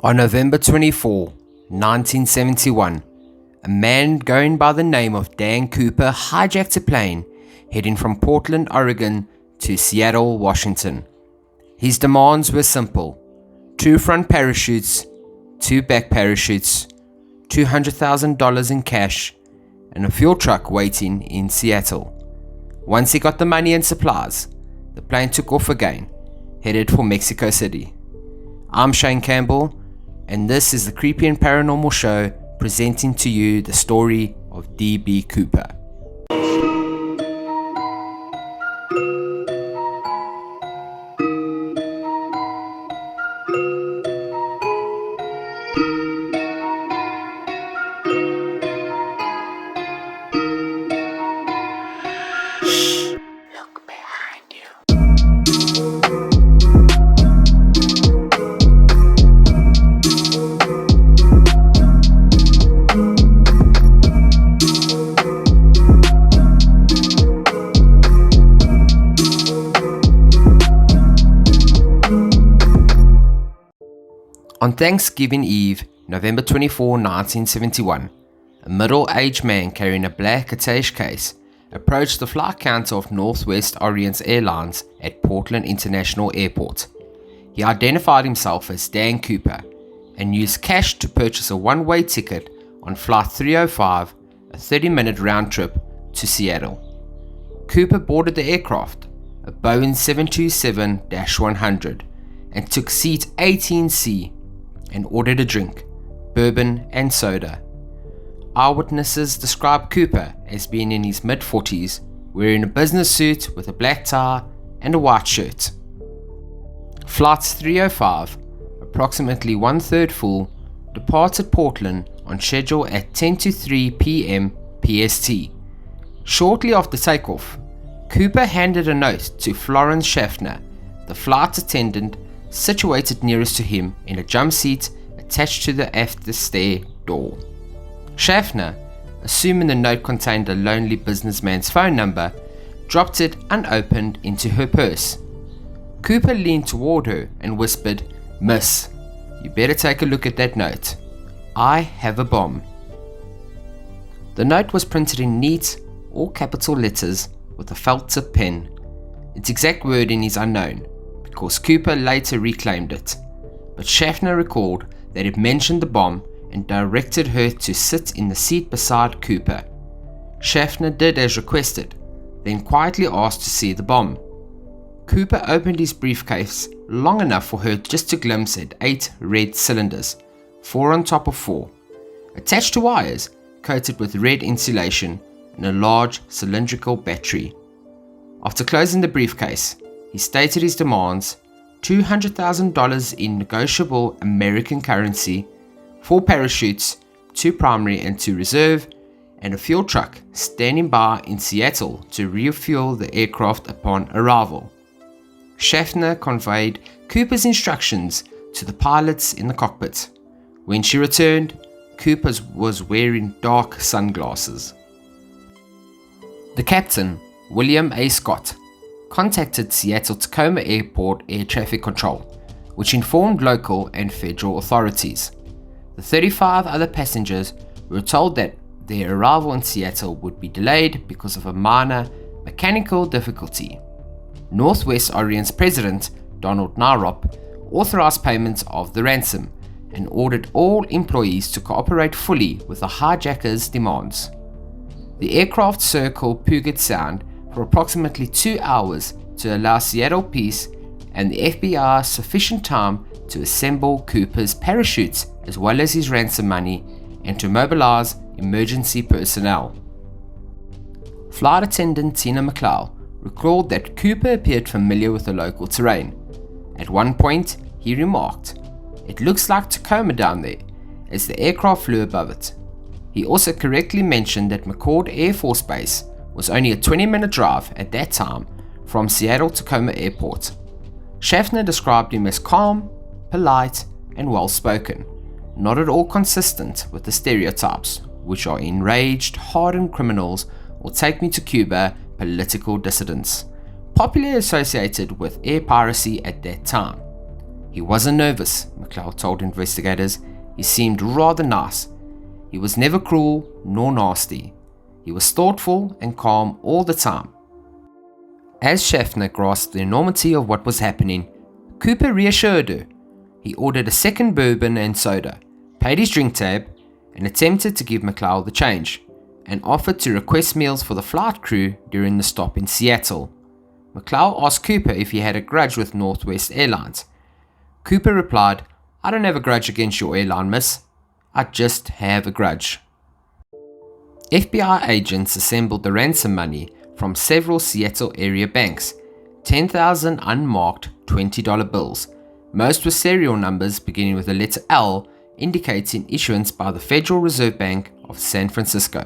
On November 24, 1971, a man going by the name of Dan Cooper hijacked a plane heading from Portland, Oregon to Seattle, Washington. His demands were simple: 2 front parachutes, 2 back parachutes, $200,000 in cash, and a fuel truck waiting in Seattle. Once he got the money and supplies, the plane took off again, headed for Mexico City. I'm Shane Campbell, and this is the Creepy and Paranormal Show, presenting to you the story of D.B. Cooper. Look behind you. On Thanksgiving Eve, November 24, 1971, a middle-aged man carrying a black attache case approached the flight counter of Northwest Orient Airlines at Portland International Airport. He identified himself as Dan Cooper and used cash to purchase a one-way ticket on Flight 305, a 30-minute round trip to Seattle. Cooper boarded the aircraft, a Boeing 727-100, and took seat 18C and ordered a drink, bourbon and soda. Eyewitnesses describe Cooper as being in his mid-40s, wearing a business suit with a black tie and a white shirt. Flight 305, approximately one-third full, departed Portland on schedule at 10:03 p.m. PST. Shortly after takeoff, Cooper handed a note to Florence Schaffner, the flight attendant situated nearest to him in a jump seat attached to the after stair door. Schaffner, assuming the note contained a lonely businessman's phone number, dropped it unopened into her purse. Cooper leaned toward her and whispered, "Miss, you better take a look at that note. I have a bomb." The note was printed in neat, all capital letters with a felt tip pen. Its exact wording is unknown, because Cooper later reclaimed it, but Schaffner recalled that it mentioned the bomb and directed her to sit in the seat beside Cooper. Schaffner did as requested, then quietly asked to see the bomb. Cooper opened his briefcase long enough for her just to glimpse at 8 red cylinders, 4 on top of 4, attached to wires coated with red insulation and a large cylindrical battery. After closing the briefcase, he stated his demands: $200,000 in negotiable American currency, 4 parachutes, 2 primary and 2 reserve, and a fuel truck standing by in Seattle to refuel the aircraft upon arrival. Schaffner conveyed Cooper's instructions to the pilots in the cockpit. When she returned, Cooper was wearing dark sunglasses. The captain, William A. Scott, contacted Seattle Tacoma Airport Air Traffic Control, which informed local and federal authorities. The 35 other passengers were told that their arrival in Seattle would be delayed because of a minor mechanical difficulty. Northwest Orient's president, Donald Nyrop, authorized payment of the ransom and ordered all employees to cooperate fully with the hijackers' demands. The aircraft circled Puget Sound for approximately 2 hours to allow Seattle Peace and the FBI sufficient time to assemble Cooper's parachutes as well as his ransom money and to mobilize emergency personnel. Flight attendant Tina McLeod recalled that Cooper appeared familiar with the local terrain. At one point, he remarked, "It looks like Tacoma down there," as the aircraft flew above it. He also correctly mentioned that McCord Air Force Base was only a 20-minute drive at that time from Seattle Tacoma Airport. Schaffner described him as calm, polite, and well-spoken, not at all consistent with the stereotypes, which are enraged, hardened criminals or take me to Cuba political dissidents, popularly associated with air piracy at that time. He wasn't nervous, McLeod told investigators. He seemed rather nice. He was never cruel nor nasty. He was thoughtful and calm all the time. As Schaffner grasped the enormity of what was happening, Cooper reassured her. He ordered a second bourbon and soda, paid his drink tab, and attempted to give McLeod the change, and offered to request meals for the flight crew during the stop in Seattle. McLeod asked Cooper if he had a grudge with Northwest Airlines. Cooper replied, "I don't have a grudge against your airline, miss. I just have a grudge." FBI agents assembled the ransom money from several Seattle area banks, 10,000 unmarked $20 bills, most with serial numbers beginning with the letter L, indicating issuance by the Federal Reserve Bank of San Francisco,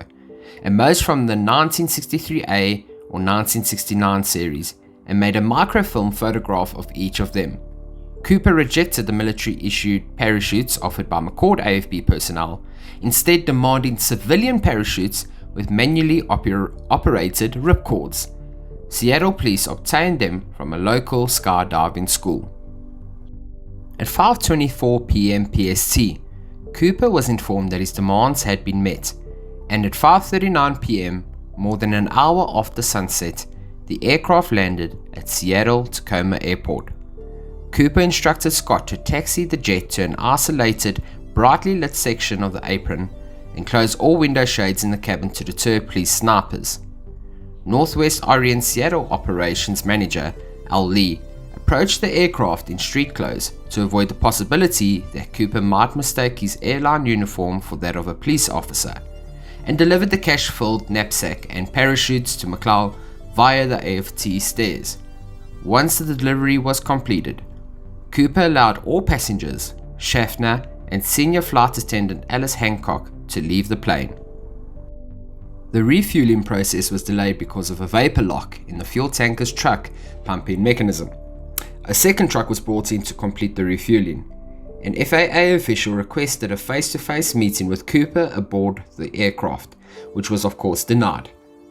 and most from the 1963A or 1969 series, and made a microfilm photograph of each of them. Cooper rejected the military-issued parachutes offered by McCord AFB personnel, instead demanding civilian parachutes with manually operated ripcords. Seattle police obtained them from a local skydiving school. At 5:24 p.m. PST, Cooper was informed that his demands had been met, and at 5:39 p.m., more than an hour after sunset, the aircraft landed at Seattle-Tacoma Airport. Cooper instructed Scott to taxi the jet to an isolated, brightly lit section of the apron and close all window shades in the cabin to deter police snipers. Northwest Orient Seattle Operations Manager Al Lee approached the aircraft in street clothes to avoid the possibility that Cooper might mistake his airline uniform for that of a police officer, and delivered the cash-filled knapsack and parachutes to McLeod via the AFT stairs. Once the delivery was completed, Cooper allowed all passengers, Schaffner and senior flight attendant Alice Hancock, to leave the plane. The refueling process was delayed because of a vapor lock in the fuel tanker's truck pumping mechanism. A second truck was brought in to complete the refueling. An FAA official requested a face-to-face meeting with Cooper aboard the aircraft, which was of course denied.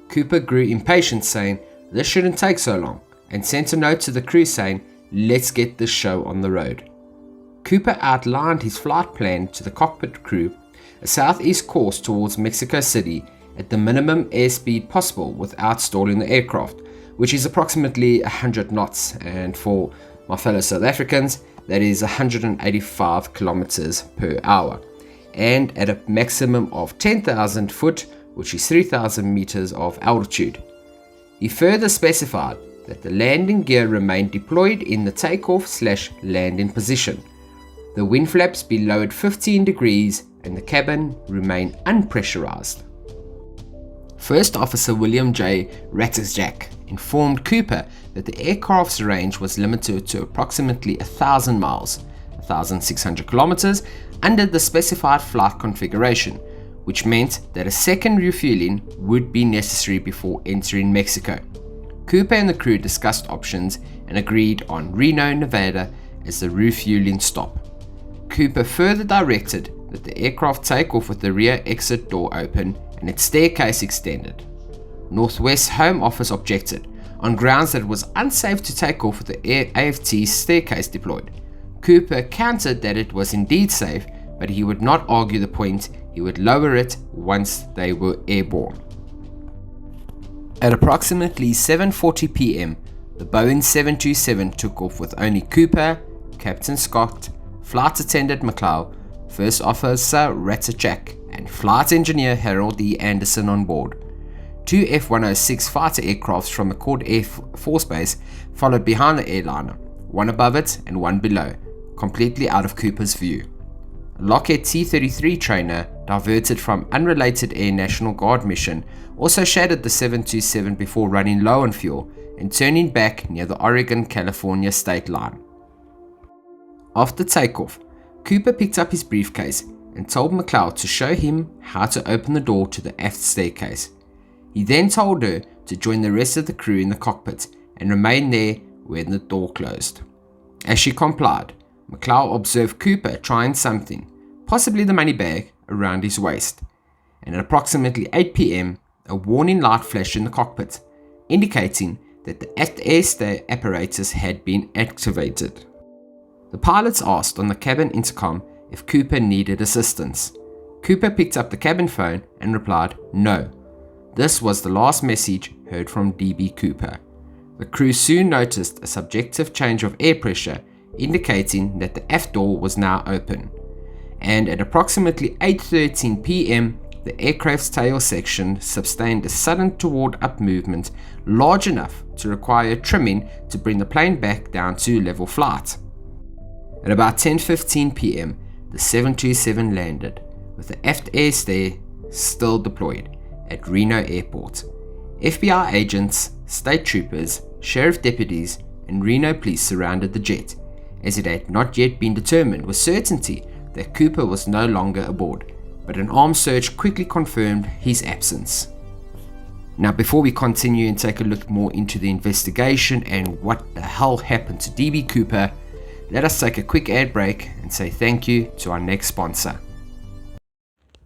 Cooper grew impatient, saying, "This shouldn't take so long," and sent a note to the crew saying, "Let's get this show on the road." Cooper outlined his flight plan to the cockpit crew, a southeast course towards Mexico City at the minimum airspeed possible without stalling the aircraft, which is approximately 100 knots, and for my fellow South Africans, that is 185 kilometers per hour, and at a maximum of 10,000 foot, which is 3,000 meters of altitude. He further specified that the landing gear remained deployed in the takeoff/landing position. The wind flaps be lowered 15 degrees and the cabin remain unpressurized. First Officer William J. Ratajczak informed Cooper that the aircraft's range was limited to approximately 1,000 miles, 1,600 kilometers, under the specified flight configuration, which meant that a second refueling would be necessary before entering Mexico. Cooper and the crew discussed options and agreed on Reno, Nevada as the refueling stop. Cooper further directed that the aircraft take off with the rear exit door open and its staircase extended. Northwest's home office objected, on grounds that it was unsafe to take off with the AFT staircase deployed. Cooper countered that it was indeed safe, but he would not argue the point. He would lower it once they were airborne. At approximately 7:40 p.m., the Boeing 727 took off with only Cooper, Captain Scott, Flight Attendant McLeod, First Officer Ratajczak, and Flight Engineer Harold E. Anderson on board. Two F-106 fighter aircrafts from McCord Air Force Base followed behind the airliner, one above it and one below, completely out of Cooper's view. A Lockheed T-33 trainer, diverted from unrelated Air National Guard mission, also shadowed the 727 before running low on fuel and turning back near the Oregon-California state line. After takeoff, Cooper picked up his briefcase and told McLeod to show him how to open the door to the aft staircase. He then told her to join the rest of the crew in the cockpit and remain there when the door closed. As she complied, McLeod observed Cooper trying something, possibly the money bag, around his waist, and at approximately 8 p.m., a warning light flashed in the cockpit, indicating that the aft air stay apparatus had been activated. The pilots asked on the cabin intercom if Cooper needed assistance. Cooper picked up the cabin phone and replied, "No." This was the last message heard from DB Cooper. The crew soon noticed a subjective change of air pressure, indicating that the aft door was now open. And at approximately 8:13 p.m., the aircraft's tail section sustained a sudden toward-up movement large enough to require trimming to bring the plane back down to level flight. At about 10:15 p.m., the 727 landed, with the aft air stair still deployed at Reno Airport. FBI agents, state troopers, sheriff deputies, and Reno police surrounded the jet, as it had not yet been determined with certainty that Cooper was no longer aboard, but an armed search quickly confirmed his absence. Now, before we continue and take a look more into the investigation and what the hell happened to DB Cooper, let us take a quick ad break and say thank you to our next sponsor.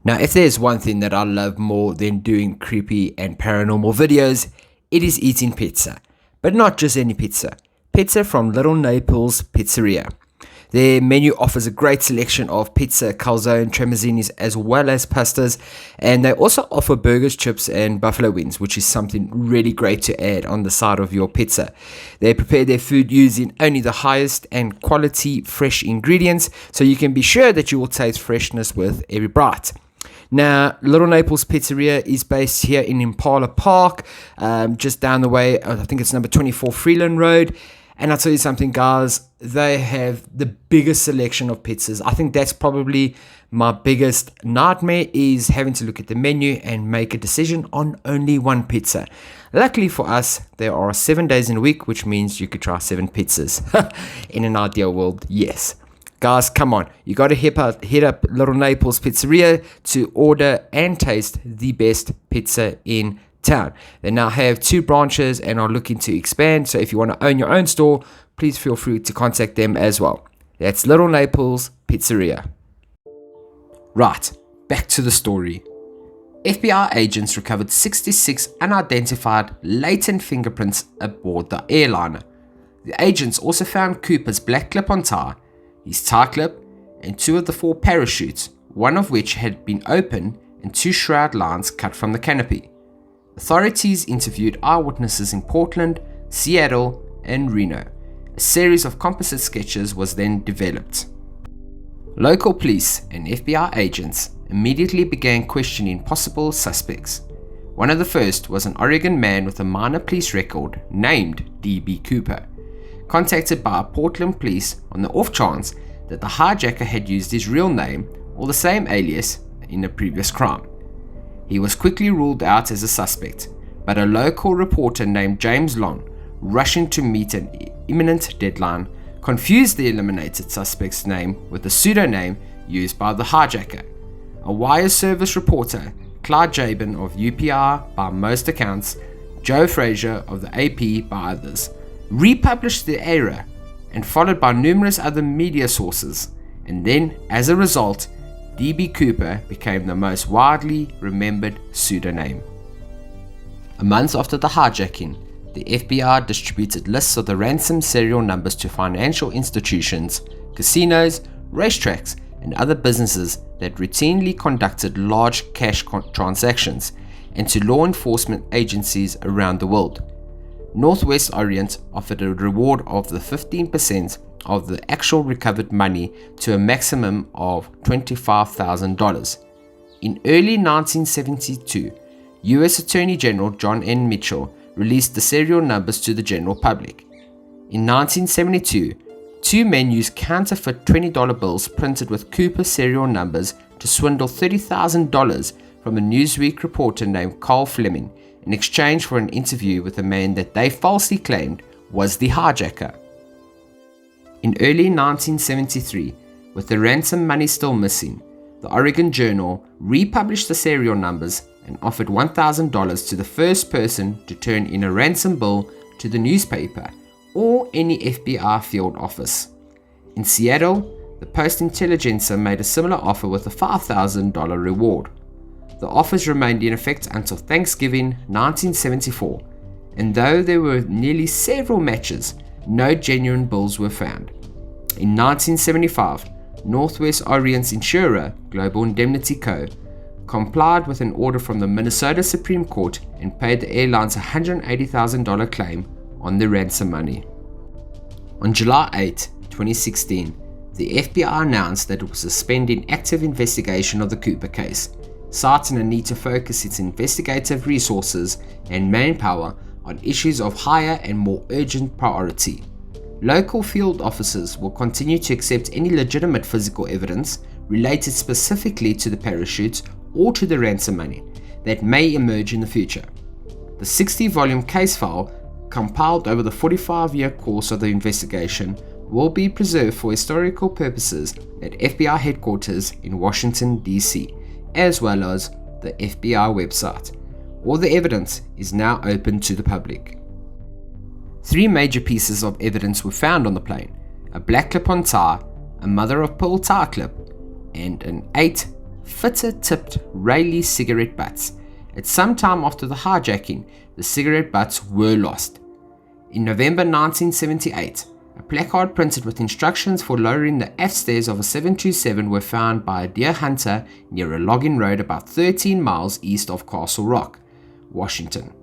Now, if there's one thing that I love more than doing creepy and paranormal videos, it is eating pizza. But not just any pizza. Pizza from Little Naples Pizzeria. Their menu offers a great selection of pizza, calzone, tramezzini, as well as pastas, and they also offer burgers, chips, and buffalo wings, which is something really great to add on the side of your pizza. They prepare their food using only the highest and quality fresh ingredients, so you can be sure that you will taste freshness with every bite. Now, Little Naples Pizzeria is based here in Impala Park, just down the way. I think it's number 24 Freeland Road. And I'll tell you something, guys, they have the biggest selection of pizzas. I think that's probably my biggest nightmare, is having to look at the menu and make a decision on only one pizza. Luckily for us, there are 7 days in a week, which means you could try 7 pizzas. In an ideal world, yes. Guys, come on. You got to hit up Little Naples Pizzeria to order and taste the best pizza in town. They now have 2 branches and are looking to expand, so if you want to own your own store, please feel free to contact them as well. That's Little Naples Pizzeria. Right, back to the story. FBI agents recovered 66 unidentified latent fingerprints aboard the airliner. The agents also found Cooper's black clip-on tie, his tie clip, and 2 of the 4 parachutes, one of which had been opened and 2 shroud lines cut from the canopy. Authorities interviewed eyewitnesses in Portland, Seattle, and Reno. A series of composite sketches was then developed. Local police and FBI agents immediately began questioning possible suspects. One of the first was an Oregon man with a minor police record named DB Cooper, contacted by Portland police on the off chance that the hijacker had used his real name or the same alias in a previous crime. He was quickly ruled out as a suspect, but a local reporter named James Long, rushing to meet an imminent deadline, confused the eliminated suspect's name with the pseudonym used by the hijacker. A wire service reporter, Clyde Jabin of UPR by most accounts, Joe Frazier of the AP by others, republished the error, and followed by numerous other media sources, and then, as a result, DB Cooper became the most widely remembered pseudonym. A month after the hijacking, the FBI distributed lists of the ransom serial numbers to financial institutions, casinos, racetracks, and other businesses that routinely conducted large cash transactions, and to law enforcement agencies around the world. Northwest Orient offered a reward of the 15% of the actual recovered money to a maximum of $25,000. In early 1972, U.S. Attorney General John N. Mitchell released the serial numbers to the general public. In 1972, 2 men used counterfeit $20 bills printed with Cooper serial numbers to swindle $30,000 from a Newsweek reporter named Carl Fleming in exchange for an interview with a man that they falsely claimed was the hijacker. In early 1973, with the ransom money still missing, the Oregon Journal republished the serial numbers and offered $1,000 to the first person to turn in a ransom bill to the newspaper or any FBI field office. In Seattle, the Post-Intelligencer made a similar offer with a $5,000 reward. The offers remained in effect until Thanksgiving 1974, and though there were nearly several matches, no genuine bills were found. In 1975, Northwest Orient's insurer, Global Indemnity Co., complied with an order from the Minnesota Supreme Court and paid the airlines a $180,000 claim on the ransom money. On July 8, 2016, the FBI announced that it was suspending active investigation of the Cooper case, citing a need to focus its investigative resources and manpower on issues of higher and more urgent priority. Local field officers will continue to accept any legitimate physical evidence related specifically to the parachutes or to the ransom money that may emerge in the future. The 60-volume case file, compiled over the 45-year course of the investigation, will be preserved for historical purposes at FBI headquarters in Washington, D.C., as well as the FBI website. All the evidence is now open to the public. 3 major pieces of evidence were found on the plane: a black clip-on tie, a mother-of-pearl tie clip, and an 8 fitter-tipped Rayleigh cigarette butts. At some time after the hijacking, the cigarette butts were lost. In November 1978, a placard printed with instructions for lowering the aft stairs of a 727 were found by a deer hunter near a logging road about 13 miles east of Castle Rock, Washington,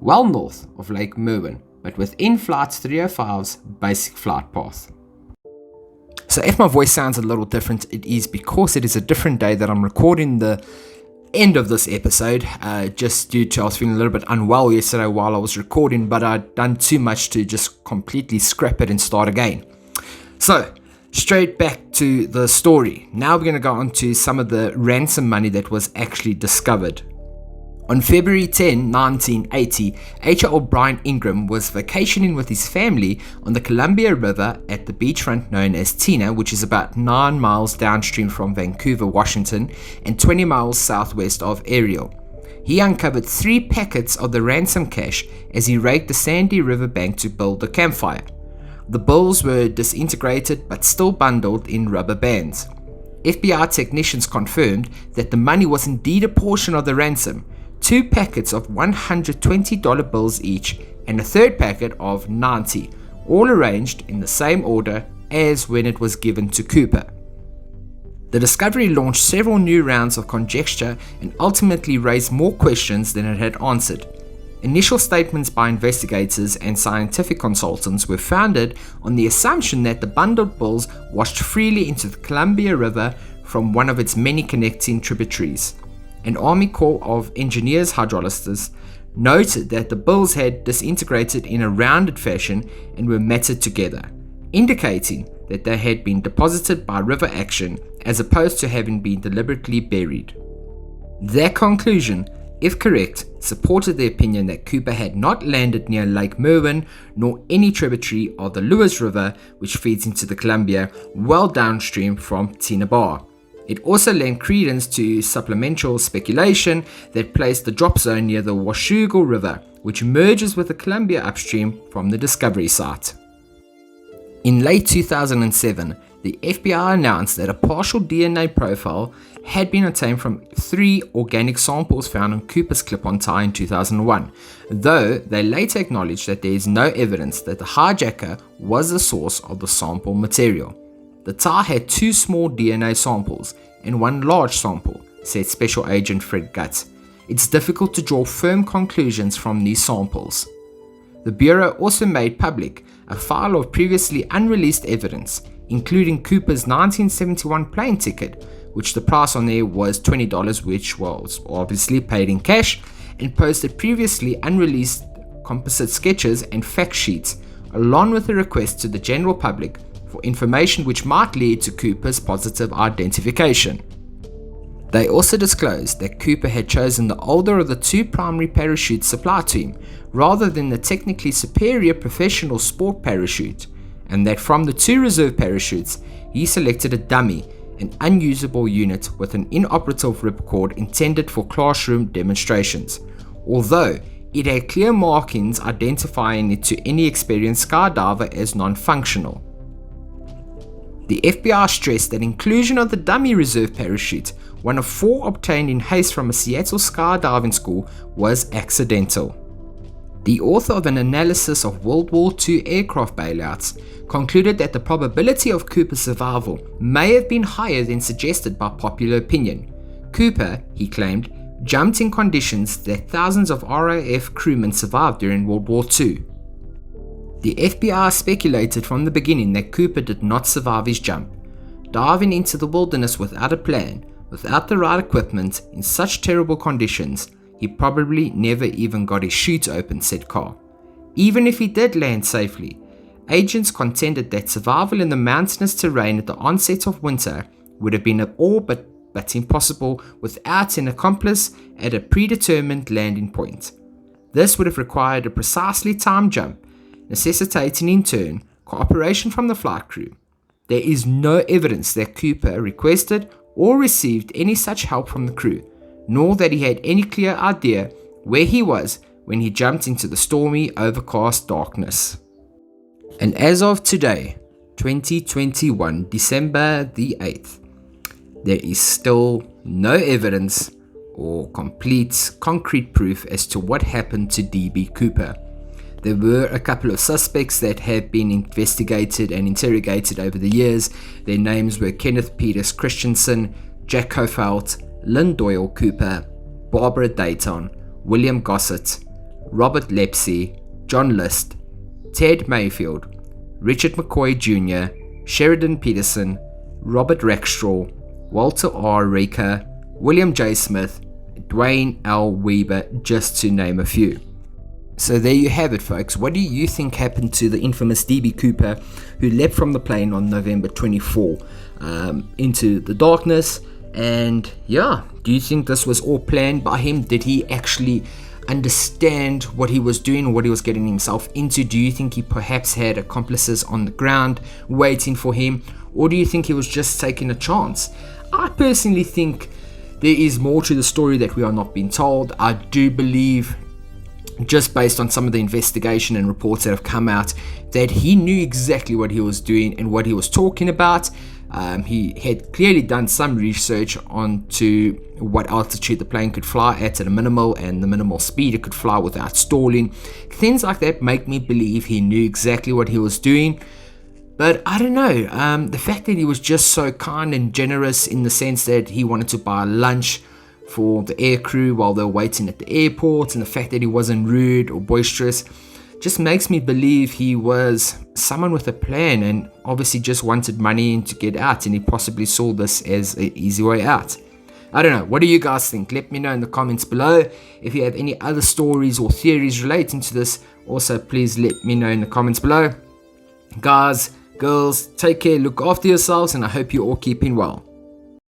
well north of Lake Merwin, but within Flight 305's basic flight path. So if my voice sounds a little different, it is because it is a different day that I'm recording the end of this episode, just due to I was feeling a little bit unwell yesterday while I was recording, but I'd done too much to just completely scrap it and start again. So straight back to the story. Now we're going to go on to some of the ransom money that was actually discovered. On February 10, 1980, H.R. O'Brien Ingram was vacationing with his family on the Columbia River at the beachfront known as Tina, which is about 9 miles downstream from Vancouver, Washington, and 20 miles southwest of Ariel. He uncovered 3 packets of the ransom cash as he raked the sandy riverbank to build a campfire. The bills were disintegrated but still bundled in rubber bands. FBI technicians confirmed that the money was indeed a portion of the ransom: 2 packets of $120 bills each, and a 3rd packet of 90, all arranged in the same order as when it was given to Cooper. The discovery launched several new rounds of conjecture and ultimately raised more questions than it had answered. Initial statements by investigators and scientific consultants were founded on the assumption that the bundled bills washed freely into the Columbia River from one of its many connecting tributaries. An Army Corps of Engineers hydrologists noted that the bills had disintegrated in a rounded fashion and were matted together, indicating that they had been deposited by river action as opposed to having been deliberately buried. That conclusion, if correct, supported the opinion that Cooper had not landed near Lake Merwin nor any tributary of the Lewis River, which feeds into the Columbia well downstream from Tina Bar. It also lent credence to supplemental speculation that placed the drop zone near the Washougal River, which merges with the Columbia upstream from the discovery site. In late 2007, the FBI announced that a partial DNA profile had been obtained from 3 organic samples found on Cooper's clip-on tie in 2001, though they later acknowledged that there is no evidence that the hijacker was the source of the sample material. The tie had 2 small DNA samples and 1 large sample, said Special Agent Fred Gutt. It's difficult to draw firm conclusions from these samples. The Bureau also made public a file of previously unreleased evidence, including Cooper's 1971 plane ticket, which the price on there was $20, which was obviously paid in cash, and posted previously unreleased composite sketches and fact sheets, along with a request to the general public for information which might lead to Cooper's positive identification. They also disclosed that Cooper had chosen the older of the 2 primary parachute supply team rather than the technically superior professional sport parachute, and that from the 2 reserve parachutes, he selected a dummy, an unusable unit with an inoperative ripcord intended for classroom demonstrations, although it had clear markings identifying it to any experienced skydiver as non-functional. The FBI stressed that inclusion of the dummy reserve parachute, one of 4 obtained in haste from a Seattle skydiving school, was accidental. The author of an analysis of World War II aircraft bailouts concluded that the probability of Cooper's survival may have been higher than suggested by popular opinion. Cooper, he claimed, jumped in conditions that thousands of RAF crewmen survived during World War II. The FBI speculated from the beginning that Cooper did not survive his jump. Diving into the wilderness without a plan, without the right equipment, in such terrible conditions, he probably never even got his chute open, said Carr. Even if he did land safely, agents contended that survival in the mountainous terrain at the onset of winter would have been all but impossible without an accomplice at a predetermined landing point. This would have required a precisely timed jump, necessitating in turn cooperation from the flight crew. There is no evidence that Cooper requested or received any such help from the crew, nor that he had any clear idea where he was when he jumped into the stormy, overcast darkness. And as of today, 2021, December the 8th, there is still no evidence or complete concrete proof as to what happened to D.B. Cooper. There were a couple of suspects that have been investigated and interrogated over the years. Their names were Kenneth Peters Christensen, Jack Kofelt, Lynn Doyle Cooper, Barbara Dayton, William Gossett, Robert Lepsey, John List, Ted Mayfield, Richard McCoy Jr., Sheridan Peterson, Robert Rackstraw, Walter R. Reker, William J. Smith, Dwayne L. Weber, just to name a few. So there you have it, folks. What do you think happened to the infamous D.B. Cooper who leapt from the plane on November 24 into the darkness? And yeah, do you think this was all planned by him? Did he actually understand what he was doing or what he was getting himself into? Do you think he perhaps had accomplices on the ground waiting for him? Or do you think he was just taking a chance? I personally think there is more to the story that we are not being told. I do believe, just based on some of the investigation and reports that have come out, that he knew exactly what he was doing and what he was talking about. He had clearly done some research onto what altitude the plane could fly at a minimal and the minimal speed it could fly without stalling. Things like that make me believe he knew exactly what he was doing. But I don't know, the fact that he was just so kind and generous in the sense that he wanted to buy lunch for the air crew while they were waiting at the airport, and the fact that he wasn't rude or boisterous just makes me believe he was someone with a plan and obviously just wanted money to get out, and he possibly saw this as an easy way out. I don't know, what do you guys think? Let me know in the comments below. If you have any other stories or theories relating to this, also please let me know in the comments below. Guys, girls, take care, look after yourselves, and I hope you're all keeping well.